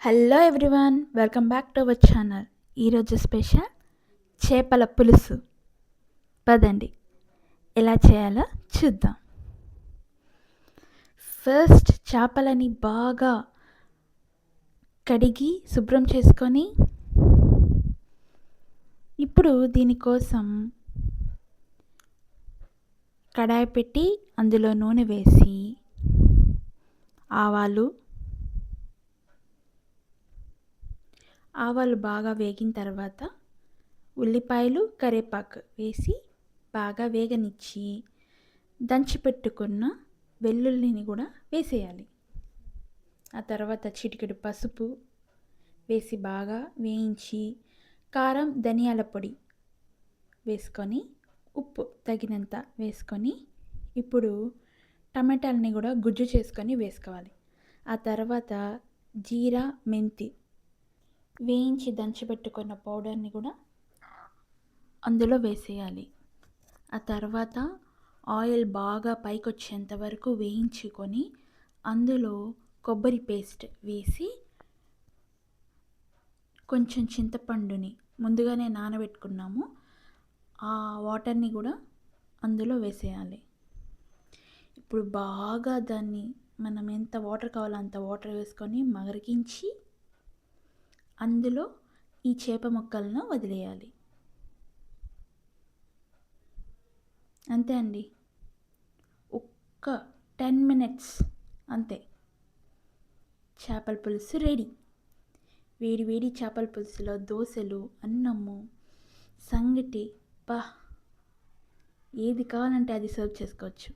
Hello everyone, welcome back to our channel. ఈరోజు special చేపల పులుసు. పదండి ఎలా చేయాలో చూద్దాం. ఫస్ట్ చేపలని బాగా కడిగి శుభ్రం చేసుకొని ఇప్పుడు దీనికోసం కడాయి పెట్టి అందులో నూనె వేసి ఆవాలు బాగా వేగిన తర్వాత ఉల్లిపాయలు కరివేపాకు వేసి బాగా వేగనిచ్చి దంచి పెట్టుకున్న వెల్లుల్లిని కూడా వేసేయాలి. ఆ తర్వాత చిటికెడు పసుపు వేసి బాగా వేయించి కారం ధనియాల పొడి వేసుకొని ఉప్పు తగినంత వేసుకొని ఇప్పుడు టమాటాలని కూడా గుజ్జు చేసుకొని వేసుకోవాలి. ఆ తర్వాత జీరా మెంతి వేయించి దంచిపెట్టుకున్న పౌడర్ని కూడా అందులో వేసేయాలి. ఆ తర్వాత ఆయిల్ బాగా పైకి వచ్చేంత వరకు వేయించుకొని అందులో కొబ్బరి పేస్ట్ వేసి కొంచెం చింతపండుని ముందుగానే నానబెట్టుకున్నాము ఆ వాటర్ని కూడా అందులో వేసేయాలి. ఇప్పుడు బాగా దాన్ని మనం ఎంత వాటర్ కావాలో అంత వాటర్ వేసుకొని మరిగించి అందులో ఈ చేప ముక్కలను వదిలేయాలి. అంతే అండి, ఒక్క 10 minutes అంతే, చేపల పులుసు రెడీ. వేడి వేడి చేపల పులుసులో దోశలు, అన్నము, సంగటి, ఏది కావాలంటే అది సర్వ్ చేసుకోవచ్చు.